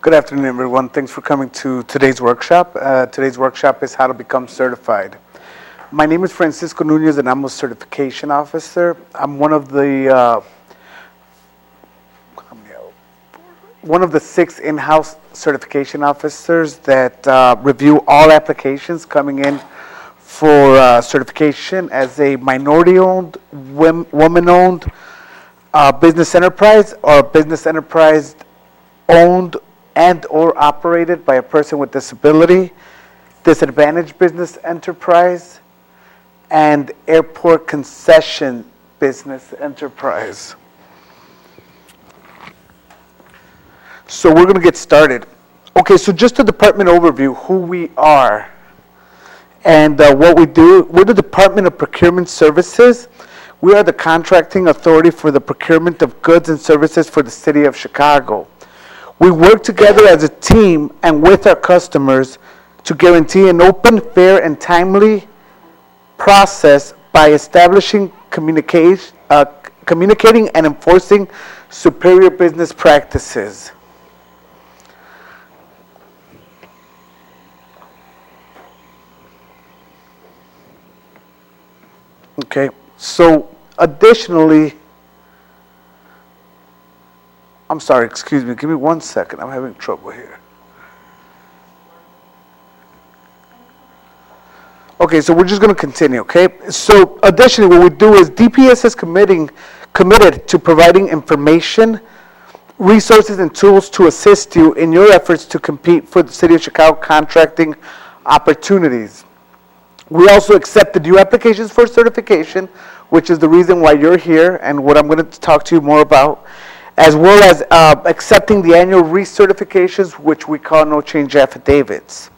Good afternoon, everyone. Thanks for coming to today's workshop. Today's workshop is how to become certified. My name is Francisco Nunez, and I'm a certification officer. I'm one of the 6 in-house certification officers that review all applications coming in for certification as a minority-owned, woman-owned business enterprise, or business enterprise owned and or operated by a person with disability, disadvantaged business enterprise, and airport concession business enterprise. So we're going to get started. Okay, so just a department overview, who we are and what we do. We're the Department of Procurement Services. We are the contracting authority for the procurement of goods and services for the city of Chicago. We work together as a team and with our customers to guarantee an open, fair, and timely process by establishing, communicating and enforcing superior business practices. Okay, so additionally, I'm sorry, excuse me, give me 1 second. I'm having trouble here. Okay, so we're just going to continue, okay? So additionally, what we do is DPS is committed to providing information, resources, and tools to assist you in your efforts to compete for the City of Chicago contracting opportunities. We also accept the new applications for certification, which is the reason why you're here and what I'm going to talk to you more about, as well as accepting the annual recertifications, which we call no change affidavits.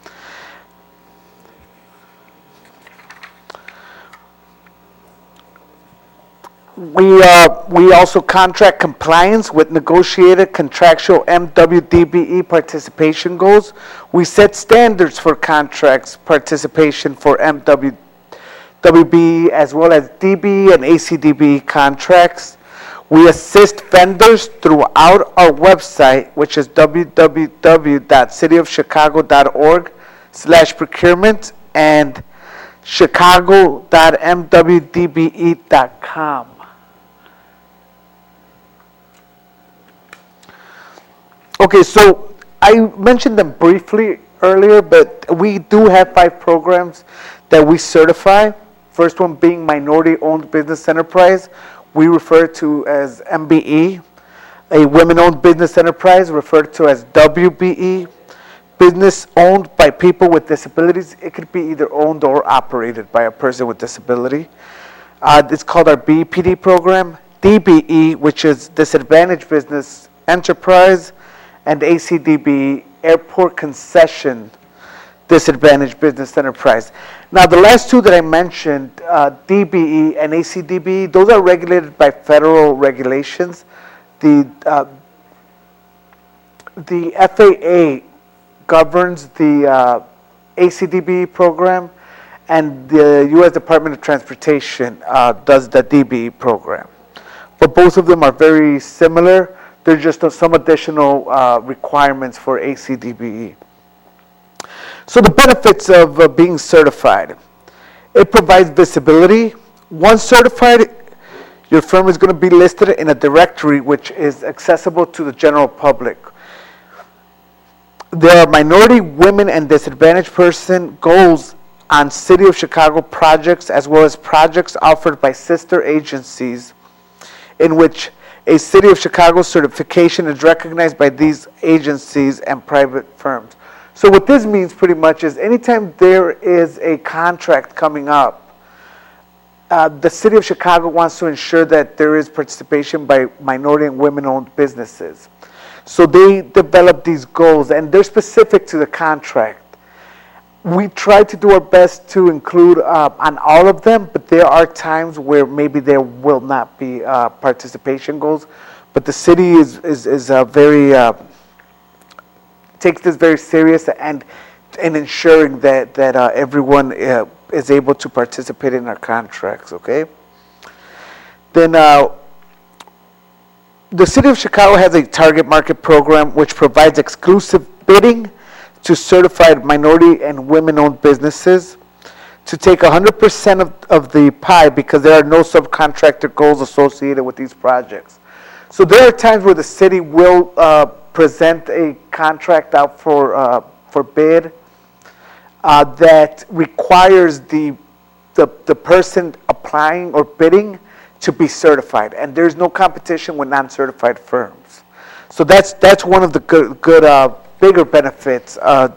We also contract compliance with negotiated contractual MWDBE participation goals. We set standards for contracts participation for MWDBE as well as DBE and ACDBE contracts. We assist vendors throughout our website, which is www.cityofchicago.org/procurement and chicago.mwdbe.com. Okay, so I mentioned them briefly earlier, but we do have 5 programs that we certify. First one being minority-owned business enterprise. We refer to as MBE. A women-owned business enterprise referred to as WBE. Business owned by people with disabilities. It could be either owned or operated by a person with disability. It's called our BEPD program. DBE, which is disadvantaged business enterprise, and ACDBE, airport concession disadvantaged business enterprise. Now, the last 2 that I mentioned, DBE and ACDBE, those are regulated by federal regulations. The FAA governs the ACDBE program, and the U.S. Department of Transportation does the DBE program. But both of them are very similar. There's just some additional requirements for ACDBE. So the benefits of being certified. It provides visibility. Once certified, your firm is going to be listed in a directory which is accessible to the general public. There are minority, women, and disadvantaged person goals on City of Chicago projects, as well as projects offered by sister agencies in which a City of Chicago certification is recognized by these agencies and private firms. So what this means pretty much is anytime there is a contract coming up, the City of Chicago wants to ensure that there is participation by minority and women-owned businesses. So they develop these goals, and they're specific to the contract. We try to do our best to include on all of them, but there are times where maybe there will not be participation goals. But the city is very takes this very serious and ensuring that everyone is able to participate in our contracts. Okay. Then The City of Chicago has a target market program which provides exclusive bidding to certified minority and women-owned businesses to take 100% of the pie because there are no subcontractor goals associated with these projects. So there are times where the city will present a contract out for bid that requires the person applying or bidding to be certified, and there's no competition with non-certified firms. So that's one of the good bigger benefits of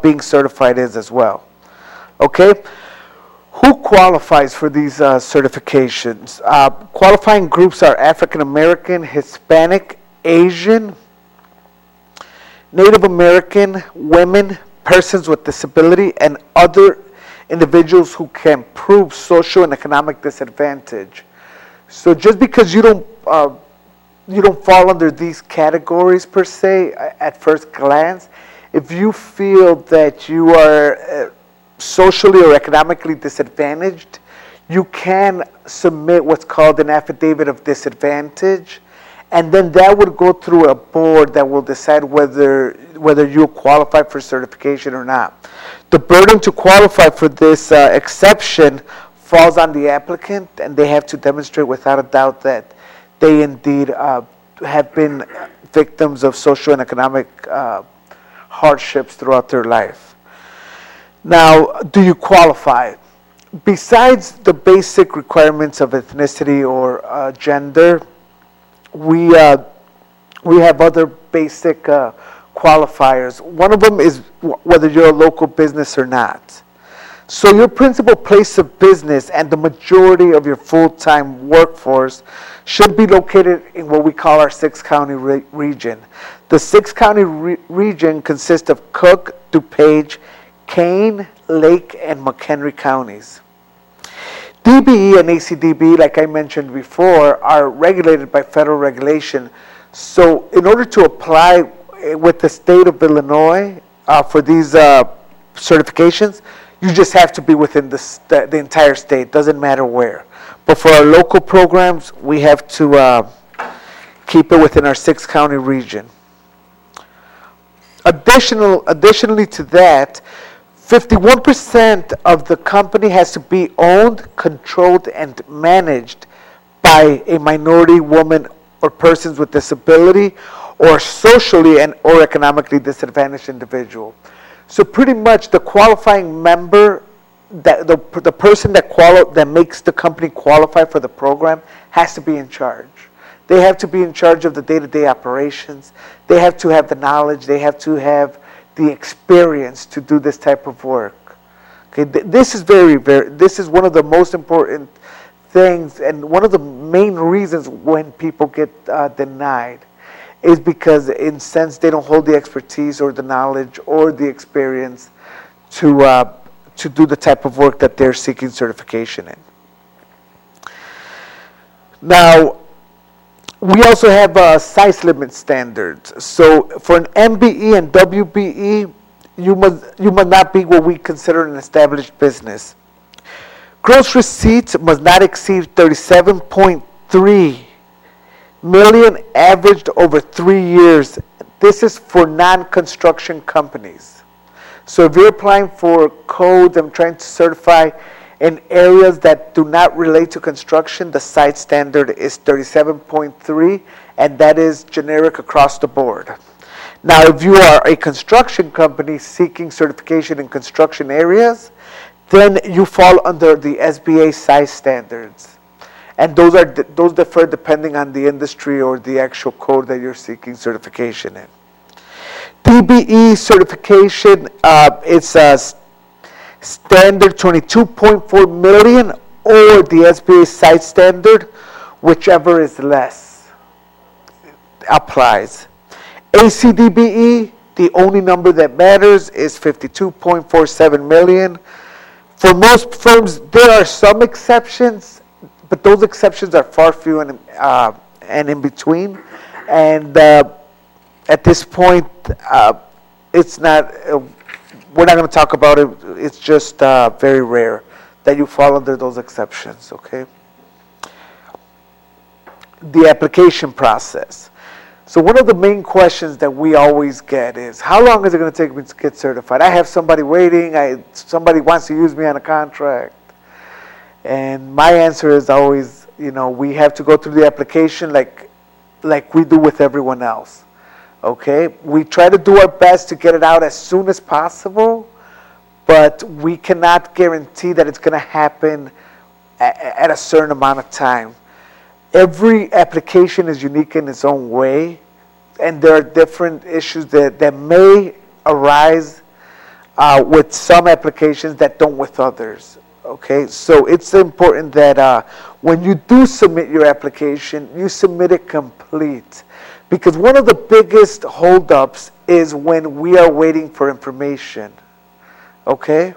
being certified is as well. Okay, who qualifies for these certifications? Qualifying groups are African American, Hispanic, Asian, Native American, women, persons with disability, and other individuals who can prove social and economic disadvantage. So just because you don't fall under these categories per se at first glance, if you feel that you are socially or economically disadvantaged, you can submit what's called an affidavit of disadvantage, and then that would go through a board that will decide whether you qualify for certification or not. The burden to qualify for this exception falls on the applicant, and they have to demonstrate without a doubt that they indeed have been victims of social and economic hardships throughout their life. Now, do you qualify? Besides the basic requirements of ethnicity or gender, we have other basic qualifiers. One of them is whether you're a local business or not. So your principal place of business and the majority of your full-time workforce should be located in what we call our six-county region. The six-county region consists of Cook, DuPage, Kane, Lake, and McHenry counties. DBE and ACDBE, like I mentioned before, are regulated by federal regulation. So in order to apply with the state of Illinois for these certifications, you just have to be within the entire state, doesn't matter where. But for our local programs, we have to keep it within our six-county region. Additionally to that, 51% of the company has to be owned, controlled, and managed by a minority, woman, or persons with disability, or socially and or economically disadvantaged individual. So pretty much the qualifying member, that the person that makes the company qualify for the program has to be in charge. They have to be in charge of the day-to-day operations. They have to have the knowledge. They have to have the experience to do this type of work. Okay, this is this is one of the most important things, and one of the main reasons when people get denied is because, in sense, they don't hold the expertise or the knowledge or the experience to do the type of work that they're seeking certification in. Now, we also have size limit standards. So for an MBE and WBE, you must not be what we consider an established business. Gross receipts must not exceed 37.3 million averaged over 3 years. This is for non-construction companies. So if you're applying for codes and trying to certify in areas that do not relate to construction, the site standard is 37.3, and that is generic across the board. Now, if you are a construction company seeking certification in construction areas, then you fall under the SBA size standards. And those differ depending on the industry or the actual code that you're seeking certification in. DBE certification, it's a standard 22.4 million or the SBA site standard, whichever is less, applies. ACDBE, the only number that matters is 52.47 million. For most firms, there are some exceptions, but those exceptions are far few and in between. And at this point, it's not. We're not going to talk about it. It's just very rare that you fall under those exceptions. Okay. the application process. So one of the main questions that we always get is, how long is it going to take me to get certified? I have somebody waiting. Somebody wants to use me on a contract. And my answer is always, we have to go through the application like we do with everyone else. Okay? We try to do our best to get it out as soon as possible, but we cannot guarantee that it's going to happen at a certain amount of time. Every application is unique in its own way, and there are different issues that may arise with some applications that don't with others. Okay, so it's important that when you do submit your application, you submit it complete. Because one of the biggest holdups is when we are waiting for information. Okay?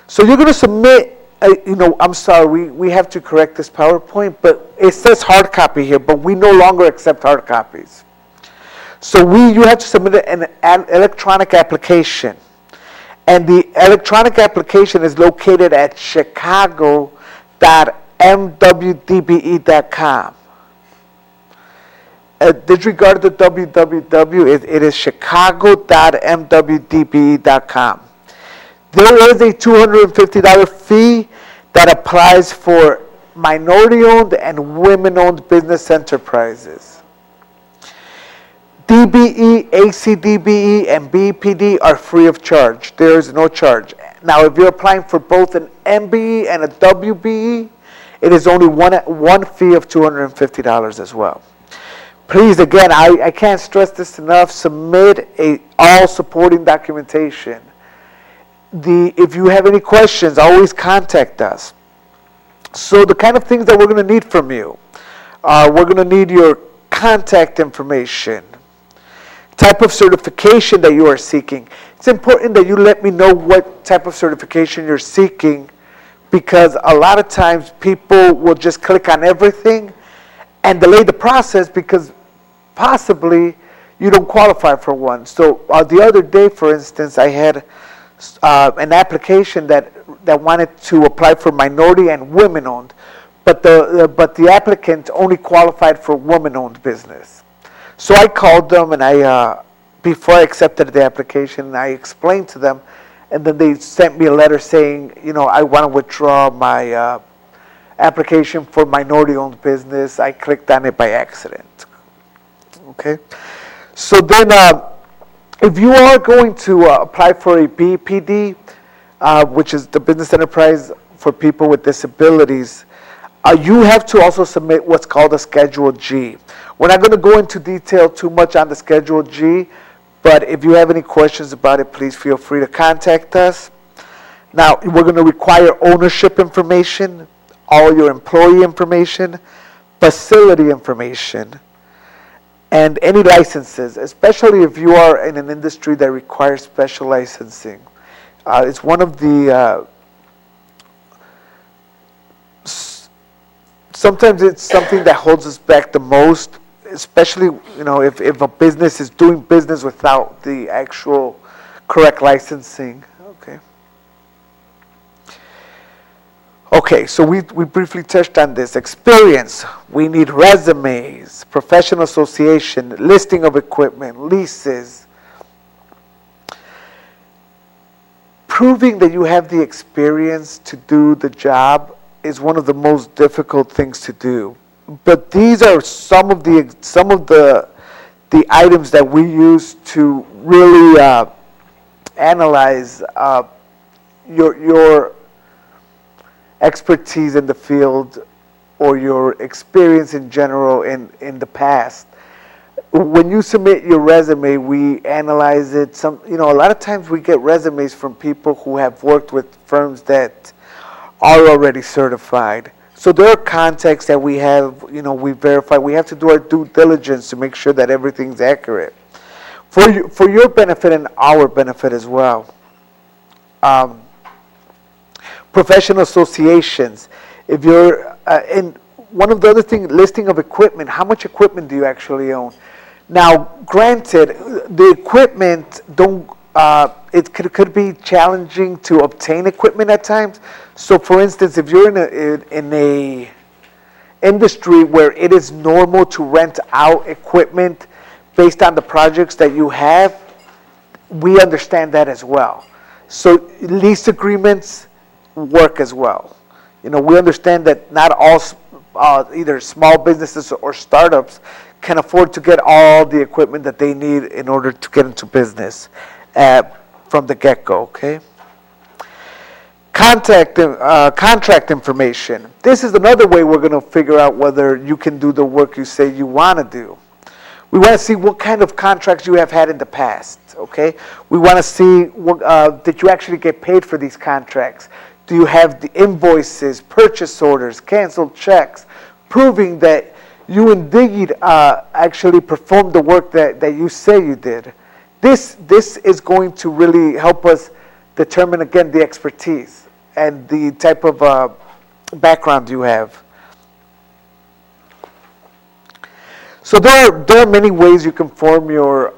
So you're going to submit, I'm sorry, we have to correct this PowerPoint, but it says hard copy here, but we no longer accept hard copies. So you have to submit an electronic application. And the electronic application is located at chicago.mwdbe.com. Disregard the www, it is chicago.mwdbe.com. There is a $250 fee that applies for minority-owned and women-owned business enterprises. DBE, ACDBE, and BEPD are free of charge. There is no charge. Now, if you're applying for both an MBE and a WBE, it is only one fee of $250 as well. Please, again, I can't stress this enough, submit all supporting documentation. If you have any questions, always contact us. So the kind of things that we're going to need from you, we're going to need your contact information, type of certification that you are seeking. It's important that you let me know what type of certification you're seeking, because a lot of times people will just click on everything and delay the process because possibly you don't qualify for one. So the other day, for instance, I had an application that wanted to apply for minority and women-owned, but the applicant only qualified for woman-owned business. So I called them, and before I accepted the application, I explained to them, and then they sent me a letter saying, I want to withdraw my application for minority-owned business. I clicked on it by accident. Okay? So then, if you are going to apply for a BEPD, which is the Business Enterprise for People with Disabilities, you have to also submit what's called a Schedule G. We're not going to go into detail too much on the Schedule G, but if you have any questions about it, please feel free to contact us. Now, we're going to require ownership information, all your employee information, facility information, and any licenses, especially if you are in an industry that requires special licensing. It's one of the sometimes it's something that holds us back the most, especially if a business is doing business without the actual correct licensing. Okay, so we briefly touched on this. Experience. We need resumes, professional association, listing of equipment, leases. Proving that you have the experience to do the job is one of the most difficult things to do. But these are some of the items that we use to really analyze your expertise in the field or your experience in general in the past. When you submit your resume, we analyze it. A lot of times we get resumes from people who have worked with firms that are already certified. So there are contacts that we have, we verify. We have to do our due diligence to make sure that everything's accurate. For your benefit and our benefit as well. Professional associations. If you're in one of the other things, listing of equipment. How much equipment do you actually own? Now, granted, the equipment it could be challenging to obtain equipment at times. So, for instance, if you're in industry where it is normal to rent out equipment based on the projects that you have, we understand that as well. So lease agreements work as well. We understand that not all either small businesses or startups can afford to get all the equipment that they need in order to get into business from the get-go, okay? Contract information. This is another way we're going to figure out whether you can do the work you say you want to do. We want to see what kind of contracts you have had in the past, okay? We want to see, did you actually get paid for these contracts? Do you have the invoices, purchase orders, canceled checks, proving that you indeed actually performed the work that you say you did? This is going to really help us determine, again, the expertise and the type of background you have. So there are many ways you can form your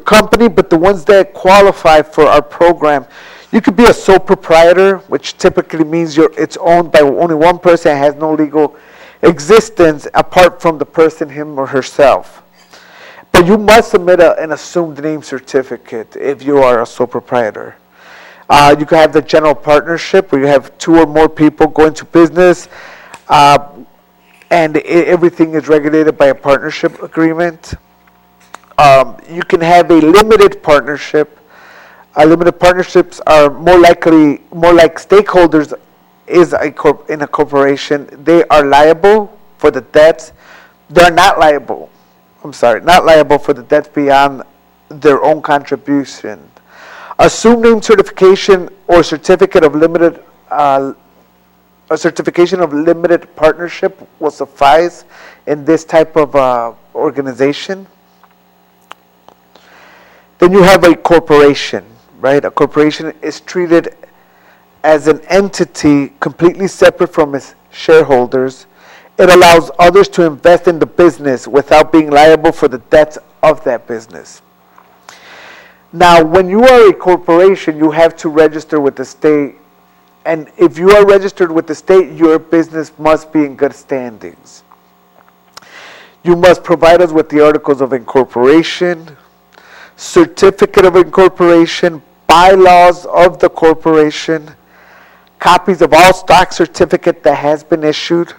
company, but the ones that qualify for our program, you could be a sole proprietor, which typically means it's owned by only one person and has no legal existence apart from the person, him or herself. But you must submit an assumed name certificate if you are a sole proprietor. You can have the general partnership where you have 2 or more people going to business, and everything is regulated by a partnership agreement. You can have a limited partnership. Limited partnerships are more like stakeholders in a corporation. They are liable for the debts. They're not liable for the debts beyond their own contribution. Assumed name certification or certificate of limited a certification of limited partnership will suffice in this type of organization. Then you have a corporation, right? A corporation is treated as an entity completely separate from its shareholders. It allows others to invest in the business without being liable for the debts of that business. Now, when you are a corporation, you have to register with the state. And if you are registered with the state, your business must be in good standings. You must provide us with the articles of incorporation, certificate of incorporation, bylaws of the corporation, copies of all stock certificate that has been issued,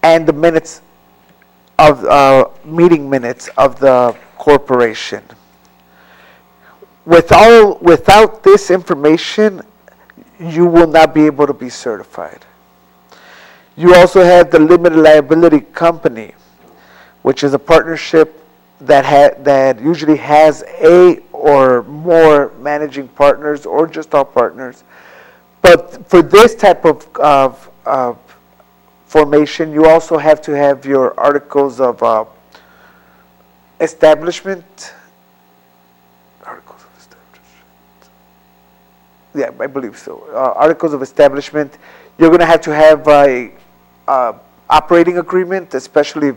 and the minutes of meeting minutes of the corporation. Without this information, you will not be able to be certified. You also have the limited liability company, which is a partnership that usually has a or more managing partners or just all partners. But for this type of formation, you also have to have your articles of establishment. Yeah, I believe so. Articles of establishment. You're going to have a operating agreement, especially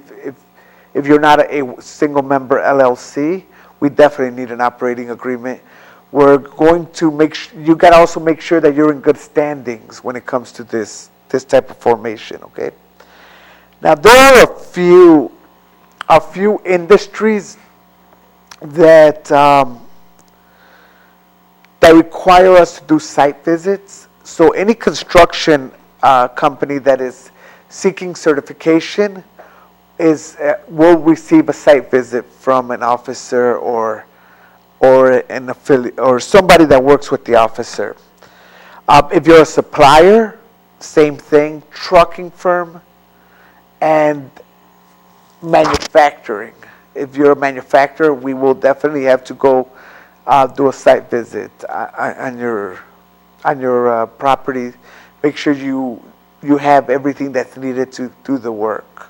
if you're not a single member LLC. We definitely need an operating agreement. We're going to you got to also make sure that you're in good standings when it comes to this type of formation. Okay. Now there are a few industries that require us to do site visits. So any construction company that is seeking certification will receive a site visit from an officer or an affiliate or somebody that works with the officer. If you're a supplier, same thing. Trucking firm and manufacturing. If you're a manufacturer, we will definitely have to go do a site visit on your property. Make sure you have everything that's needed to do the work.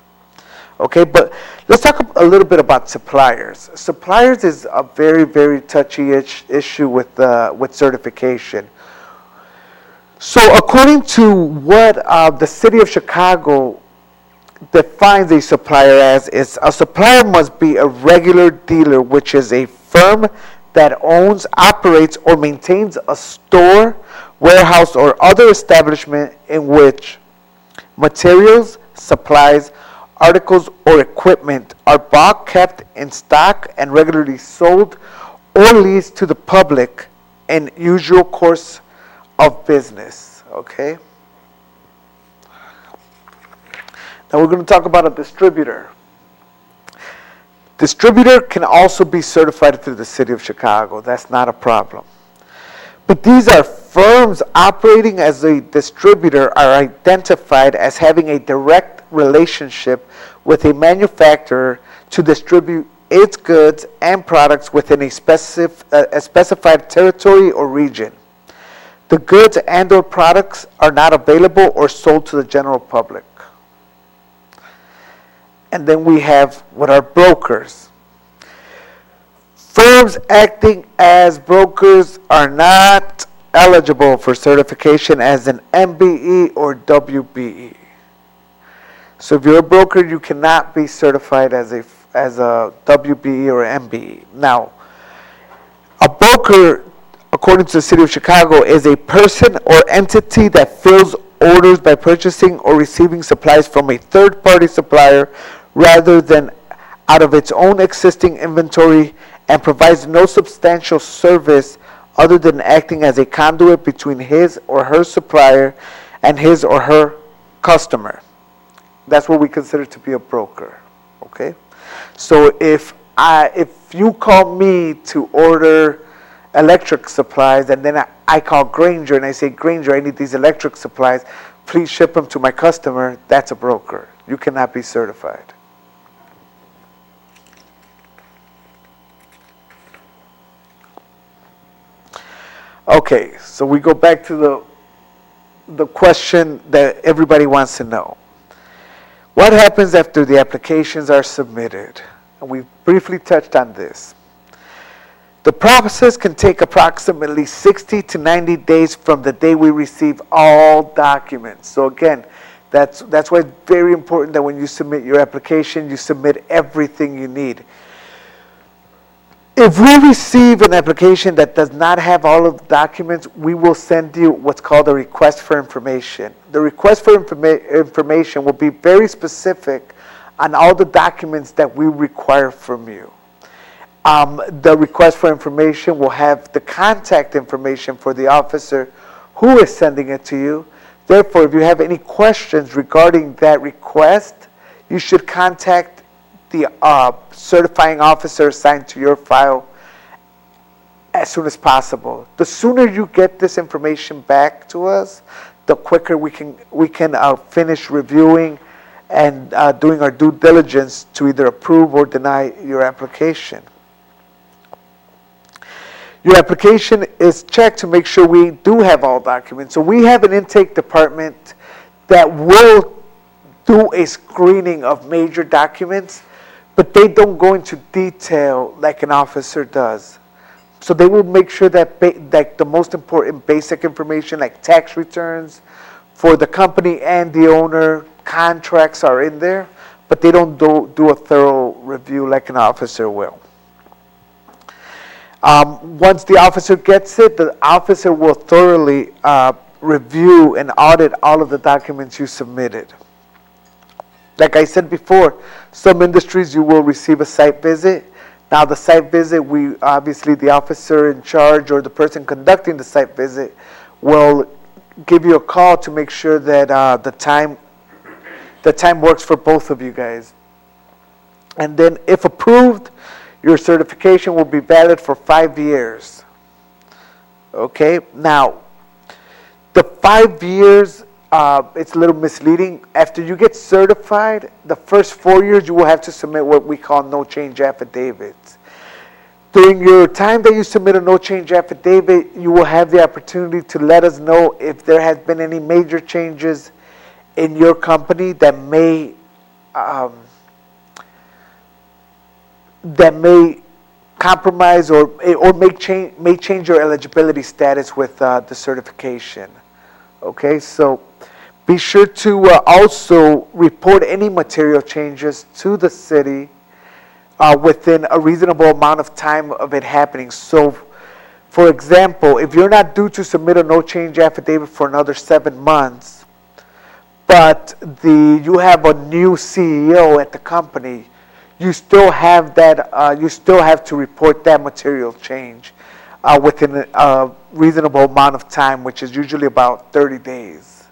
Okay, but let's talk a little bit about suppliers. Suppliers is a very, very touchy issue with certification. So according to what the city of Chicago defines a supplier as, is a supplier must be a regular dealer, which is a firm that owns, operates, or maintains a store, warehouse, or other establishment in which materials, supplies, articles, or equipment are bought, kept in stock, and regularly sold or leased to the public in usual course of business. Okay? Now we're going to talk about a distributor. Distributor can also be certified through the City of Chicago. That's not a problem. But these are firms operating as a distributor are identified as having a direct relationship with a manufacturer to distribute its goods and products within a specified territory or region. The goods and or products are not available or sold to the general public. And then we have what are brokers. Firms acting as brokers are not eligible for certification as an MBE or WBE. So if you're a broker, you cannot be certified as a WBE or MBE. Now, a broker, according to the City of Chicago, is a person or entity that fills orders by purchasing or receiving supplies from a third-party supplier rather than out of its own existing inventory and provides no substantial service other than acting as a conduit between his or her supplier and his or her customer. That's what we consider to be a broker. Okay? So if you call me to order electric supplies and then I call Granger and I say, Granger, I need these electric supplies, please ship them to my customer, that's a broker. You cannot be certified. Okay, so we go back to the question that everybody wants to know. What happens after the applications are submitted? And we briefly touched on this. The process can take approximately 60 to 90 days from the day we receive all documents. So again, that's why it's very important that when you submit your application, you submit everything you need. If we receive an application that does not have all of the documents, we will send you what's called a request for information. The request for information will be very specific on all the documents that we require from you. The request for information will have the contact information for the officer who is sending it to you. Therefore, if you have any questions regarding that request, you should contact the certifying officer assigned to your file as soon as possible. The sooner you get this information back to us, the quicker we can finish reviewing and doing our due diligence to either approve or deny your application. Your application is checked to make sure we do have all documents. So we have an intake department that will do a screening of major documents, but they don't go into detail like an officer does. So they will make sure that the most important basic information like tax returns for the company and the owner, contracts are in there, but they don't do a thorough review like an officer will. Once the officer gets it, the officer will thoroughly review and audit all of the documents you submitted. Like I said before, some industries you will receive a site visit. Now the site visit, obviously the officer in charge or the person conducting the site visit will give you a call to make sure that the time works for both of you guys. And then if approved, your certification will be valid for 5 years. Okay, now the 5 years, it's a little misleading. After you get certified, the first 4 years you will have to submit what we call no change affidavits. During your time that you submit a no change affidavit, you will have the opportunity to let us know if there has been any major changes in your company that may compromise or may change your eligibility status with the certification. Okay, so be sure to also report any material changes to the city within a reasonable amount of time of it happening. So, for example, if you're not due to submit a no change affidavit for another 7 months, but you have a new CEO at the company, you still have that. You still have to report that material change within a reasonable amount of time, which is usually about 30 days.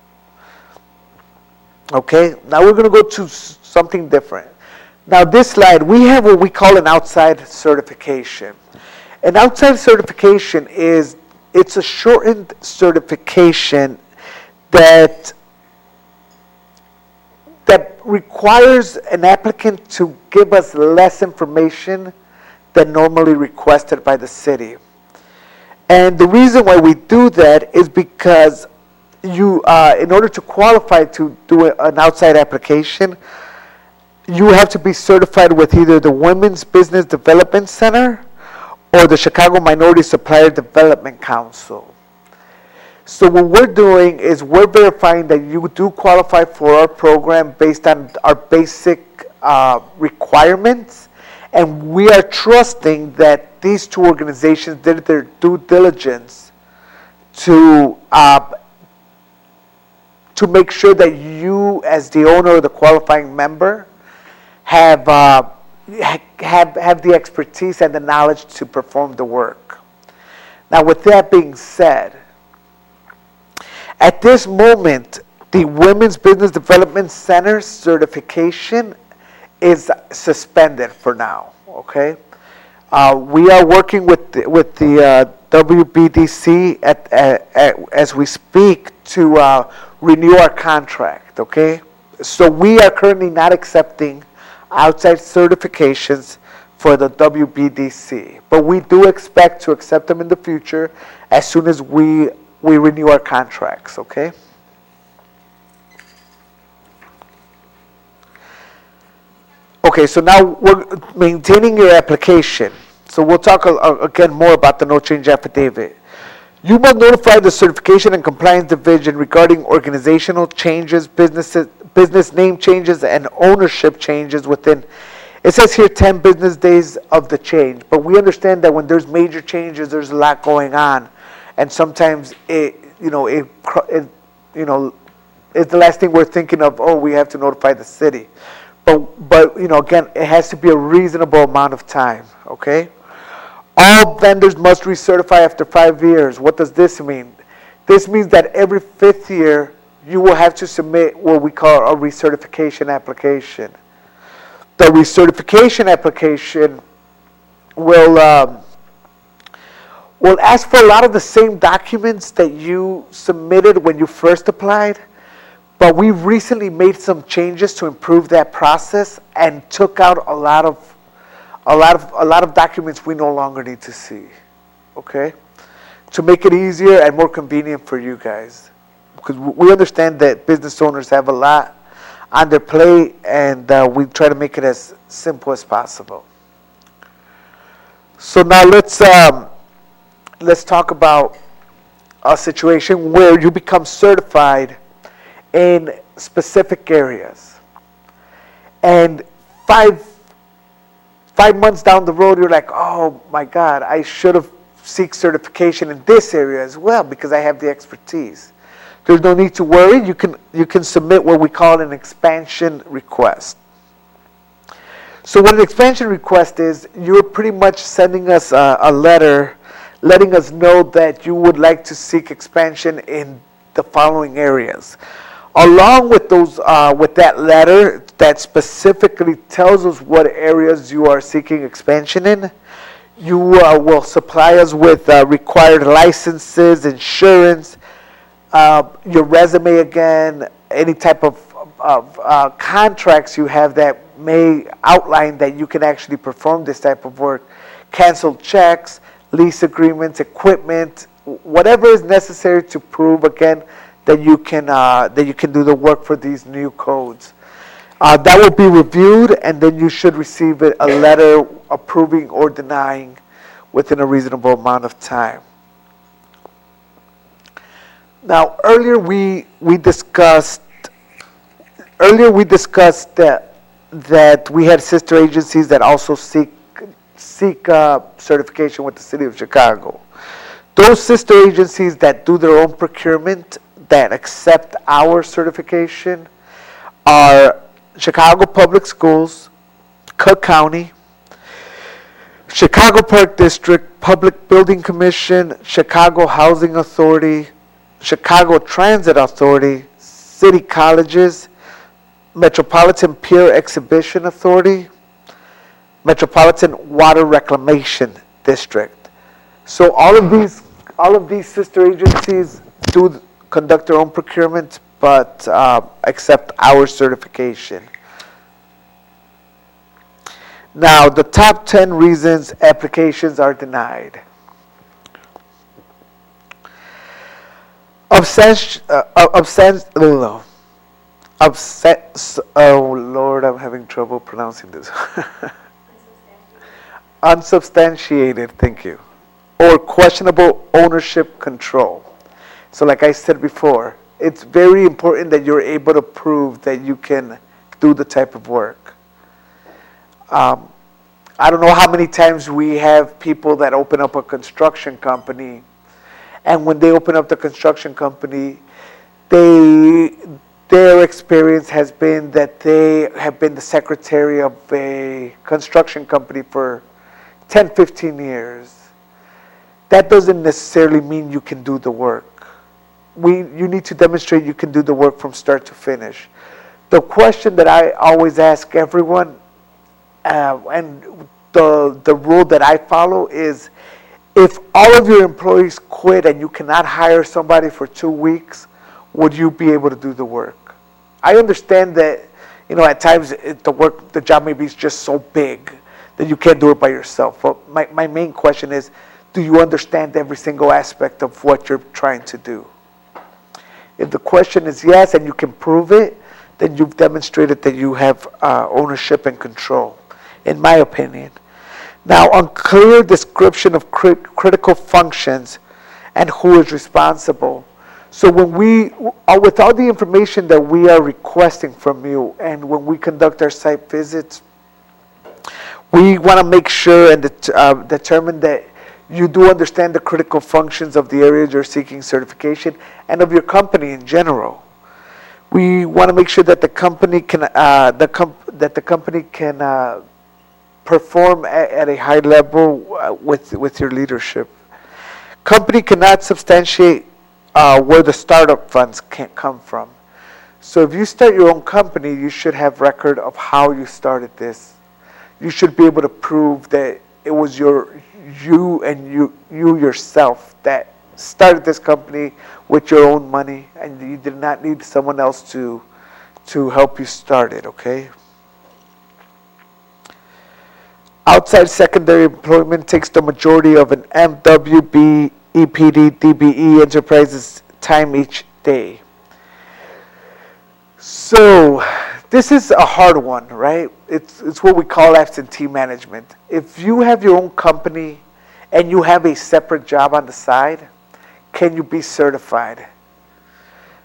Okay, now we're going to go to something different. Now this slide, we have what we call an outside certification. An outside certification it's a shortened certification that requires an applicant to give us less information than normally requested by the city. And the reason why we do that is because in order to qualify to do an outside application, you have to be certified with either the Women's Business Development Center or the Chicago Minority Supplier Development Council. So what we're doing is we're verifying that you do qualify for our program based on our basic requirements, and we are trusting that these two organizations did their due diligence to make sure that you, as the owner or the qualifying member, have the expertise and the knowledge to perform the work. Now, with that being said, at this moment, the Women's Business Development Center certification is suspended for now. Okay, we are working with the WBDC as we speak to renew our contract. Okay, so we are currently not accepting outside certifications for the WBDC, but we do expect to accept them in the future as soon as we renew our contracts. Okay. Okay, so now we're maintaining your application. So we'll talk again more about the no change affidavit. You must notify the Certification and Compliance Division regarding organizational changes, business name changes, and ownership changes within, it says here 10 business days of the change. But we understand that when there's major changes, there's a lot going on. And sometimes it's the last thing we're thinking of, oh, we have to notify the city. But again, it has to be a reasonable amount of time, okay? All vendors must recertify after 5 years. What does this mean? This means that every 5th year, you will have to submit what we call a recertification application. The recertification application will ask for a lot of the same documents that you submitted when you first applied. But we've recently made some changes to improve that process and took out a lot of documents we no longer need to see. Okay, to make it easier and more convenient for you guys, because we understand that business owners have a lot on their plate, and we try to make it as simple as possible. So now let's talk about a situation where you become certified in specific areas, and five months down the road, you're like, oh my God, I should have seek certification in this area as well because I have the expertise. There's no need to worry. You can submit what we call an expansion request. So what an expansion request is, you're pretty much sending us a letter letting us know that you would like to seek expansion in the following areas. Along with with that letter that specifically tells us what areas you are seeking expansion in, you will supply us with required licenses, insurance, your resume again, any type of contracts you have that may outline that you can actually perform this type of work, canceled checks, lease agreements, equipment, whatever is necessary to prove again that you can do the work for these new codes. That will be reviewed, and then you should receive a letter approving or denying within a reasonable amount of time. Now, earlier we discussed that we had sister agencies that also seek certification with the City of Chicago. Those sister agencies that do their own procurement, that accept our certification are Chicago Public Schools, Cook County, Chicago Park District, Public Building Commission, Chicago Housing Authority, Chicago Transit Authority, City Colleges, Metropolitan Pier Exhibition Authority, Metropolitan Water Reclamation District. So all of these sister agencies do conduct their own procurement, but accept our certification. Now, the top 10 reasons applications are denied. Oh Lord, I'm having trouble pronouncing this. Unsubstantiated, thank you. Or questionable ownership control. So like I said before, it's very important that you're able to prove that you can do the type of work. I don't know how many times we have people that open up a construction company, and when they open up the construction company, their experience has been that they have been the secretary of a construction company for 10, 15 years. That doesn't necessarily mean you can do the work. You need to demonstrate you can do the work from start to finish. The question that I always ask everyone, and the rule that I follow is, if all of your employees quit and you cannot hire somebody for 2 weeks, would you be able to do the work? I understand that, at times the job maybe is just so big that you can't do it by yourself. But my main question is, do you understand every single aspect of what you're trying to do? If the question is yes, and you can prove it, then you've demonstrated that you have ownership and control, in my opinion. Now, unclear description of critical functions and who is responsible. So when with all the information that we are requesting from you, and when we conduct our site visits, we want to make sure and determine that you do understand the critical functions of the areas you're seeking certification and of your company in general. We want to make sure that the company can perform at a high level with your leadership. Company cannot substantiate where the startup funds can't come from. So if you start your own company, you should have record of how you started this. You should be able to prove that it was you yourself that started this company with your own money, and you did not need someone else to help you start it, okay? Outside secondary employment takes the majority of an MWB, EPD, DBE enterprise's time each day. So this is a hard one, right? It's what we call absentee management. If you have your own company and you have a separate job on the side, can you be certified?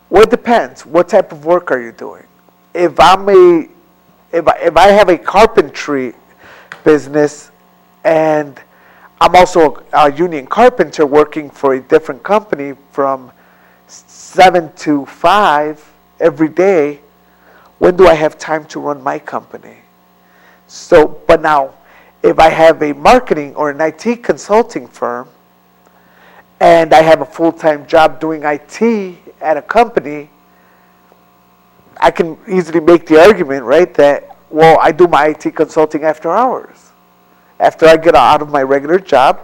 Well, it depends. What type of work are you doing? If I have a carpentry business and I'm also a union carpenter working for a different company from 7 to 5 every day, when do I have time to run my company? So, but now, if I have a marketing or an IT consulting firm and I have a full-time job doing IT at a company, I can easily make the argument, right, that, well, I do my IT consulting after hours. After I get out of my regular job,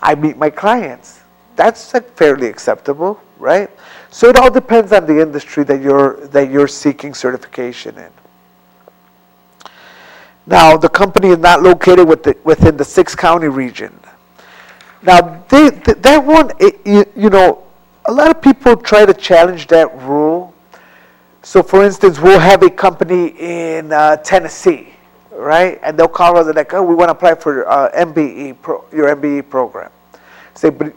I meet my clients. That's fairly acceptable, right? So it all depends on the industry that you're seeking certification in. Now, the company is not located within the 6-county region. Now, that one, a lot of people try to challenge that rule. So, for instance, we'll have a company in Tennessee, right? And they'll call us and like, oh, we want to apply for your MBE program. Say, but,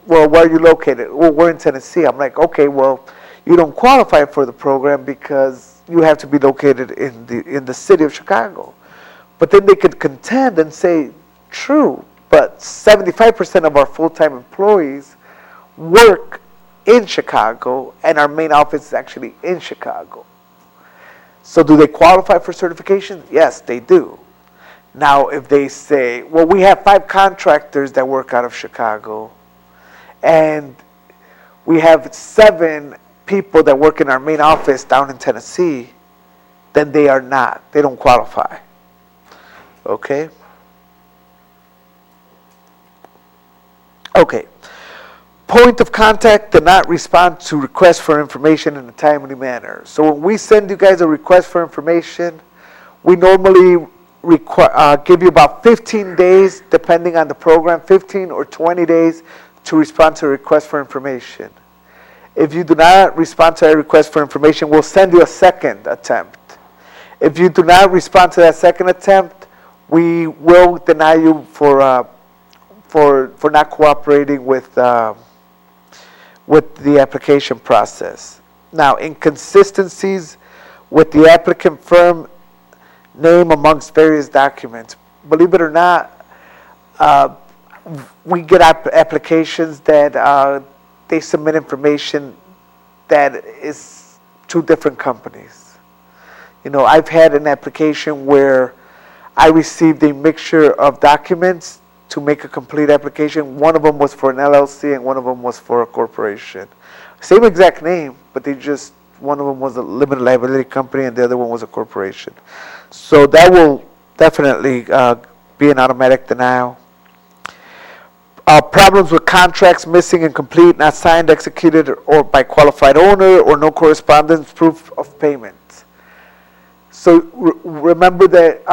well, where are you located? Well, we're in Tennessee. I'm like, okay, well, you don't qualify for the program because you have to be located in the city of Chicago. But then they could contend and say, true, but 75% of our full-time employees work in Chicago, and our main office is actually in Chicago. So do they qualify for certification? Yes, they do. Now, if they say, well, we have 5 contractors that work out of Chicago, and we have 7 people that work in our main office down in Tennessee, then they are not. They don't qualify. Okay? Okay. Point of contact did not respond to requests for information in a timely manner. So when we send you guys a request for information, we normally give you about 15 days, depending on the program, 15 or 20 days to respond to a request for information. If you do not respond to a request for information, we'll send you a second attempt. If you do not respond to that second attempt, we will deny you for not cooperating with the application process. Now, inconsistencies with the applicant firm name amongst various documents. Believe it or not, we get applications that they submit information that is 2 different companies. You know, I've had an application where I received a mixture of documents to make a complete application. One of them was for an LLC and one of them was for a corporation. Same exact name, but one of them was a limited liability company and the other one was a corporation. So that will definitely be an automatic denial. Problems with contracts missing and complete, not signed, executed, or by qualified owner, or no correspondence proof of payment. So remember that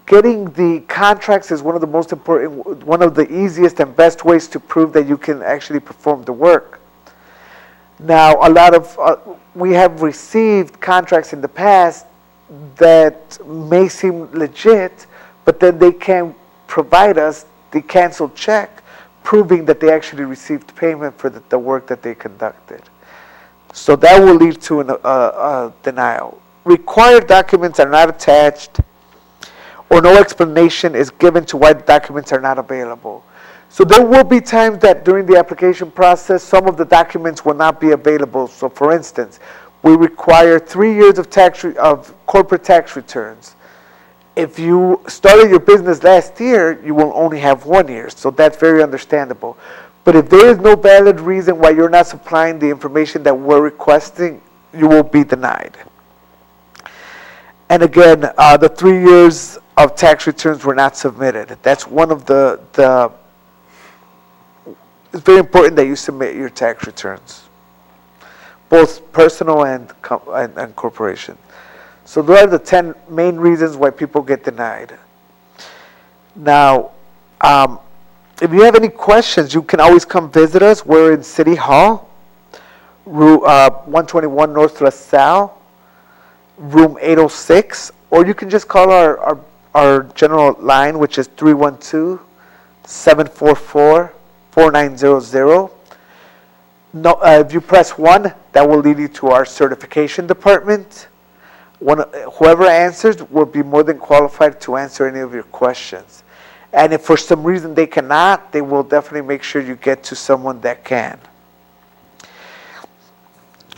getting the contracts is one of the most important, one of the easiest and best ways to prove that you can actually perform the work. Now, we have received contracts in the past that may seem legit, but then they can provide us the canceled check proving that they actually received payment for the work that they conducted. So that will lead to a denial. Required documents are not attached, or no explanation is given to why the documents are not available. So there will be times that during the application process, some of the documents will not be available. So for instance, we require 3 years of corporate tax returns. If you started your business last year, you will only have 1 year. So that's very understandable. But if there is no valid reason why you're not supplying the information that we're requesting, you will be denied. And again, the 3 years of tax returns were not submitted. That's one of it's very important that you submit your tax returns, both personal and corporation. So those are the 10 main reasons why people get denied. Now, if you have any questions, you can always come visit us. We're in City Hall, 121 North LaSalle, room 806, or you can just call our general line, which is 312-744-4900. No, if you press 1, that will lead you to our certification department. Whoever answers will be more than qualified to answer any of your questions. And if for some reason they cannot, they will definitely make sure you get to someone that can.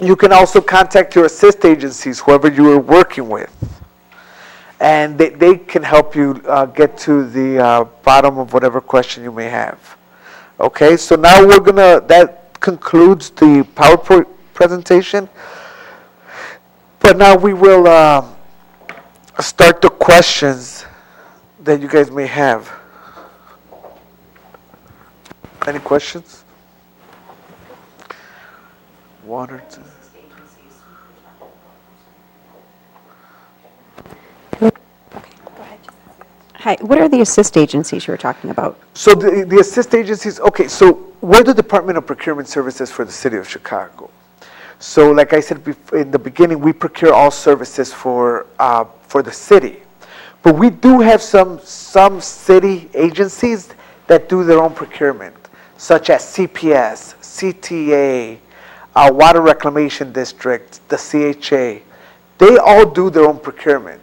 You can also contact your assist agencies, whoever you are working with. And they can help you get to the bottom of whatever question you may have. Okay, so now that concludes the PowerPoint presentation. But now we will start the questions that you guys may have. Any questions? 1 or 2. Hi, what are the assist agencies you were talking about? So the assist agencies, okay, so we're the Department of Procurement Services for the City of Chicago. So like I said in the beginning, we procure all services for the city. But we do have some city agencies that do their own procurement, such as CPS, CTA, Water Reclamation District, the CHA. They all do their own procurement.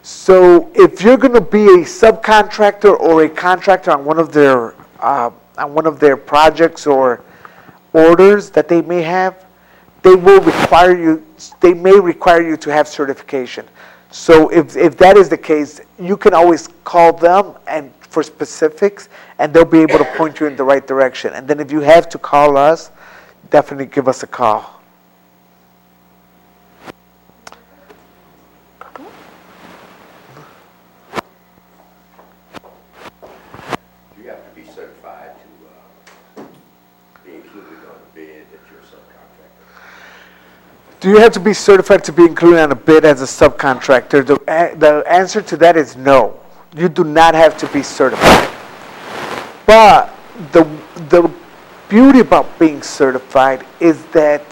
So if you're going to be a subcontractor or a contractor on one of their projects or orders that they may have, they may require you to have certification. So if that is the case, you can always call them and for specifics, and they'll be able to point you in the right direction. And then if you have to call us, definitely give us a call. Do you have to be certified to be included on a bid that you're a subcontractor? Do you have to be certified to be included on a bid as a subcontractor? The answer to that is no. You do not have to be certified. But the beauty about being certified is that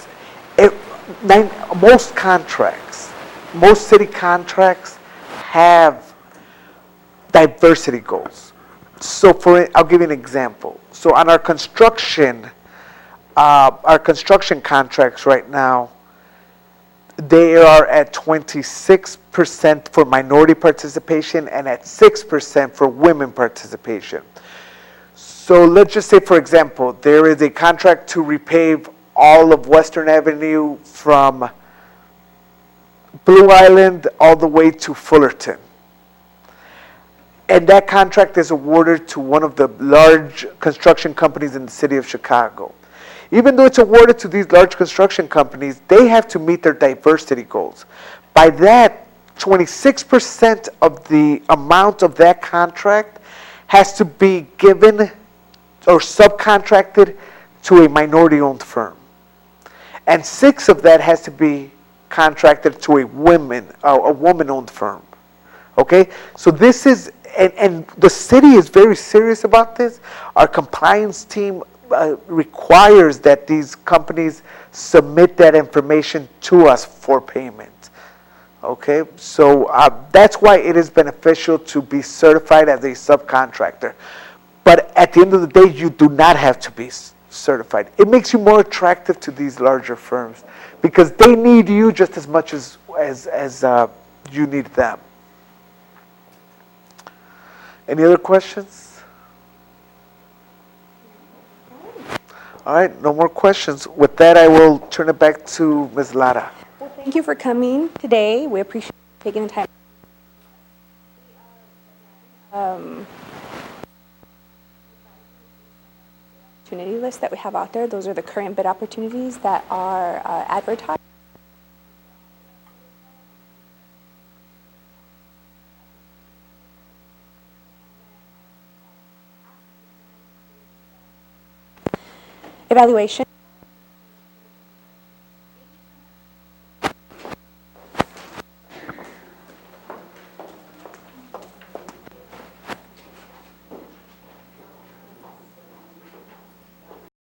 most contracts, most city contracts have diversity goals. So I'll give you an example. So on our construction contracts right now, they are at 26% for minority participation and at 6% for women participation. So let's just say, for example, there is a contract to repave all of Western Avenue from Blue Island all the way to Fullerton. And that contract is awarded to one of the large construction companies in the city of Chicago. Even though it's awarded to these large construction companies, they have to meet their diversity goals. By that, 26% of the amount of that contract has to be given or subcontracted to a minority-owned firm. And 6 of that has to be contracted to a woman-owned firm. Okay? So this is, and the city is very serious about this. Our compliance team requires that these companies submit that information to us for payment. Okay, so that's why it is beneficial to be certified as a subcontractor. But at the end of the day, you do not have to be certified. It makes you more attractive to these larger firms because they need you just as much as you need them. Any other questions? All right, no more questions. With that, I will turn it back to Ms. Lara. Well, thank you for coming today. We appreciate you taking the time. Opportunity list that we have out there. Those are the current bid opportunities that are advertised. Evaluation.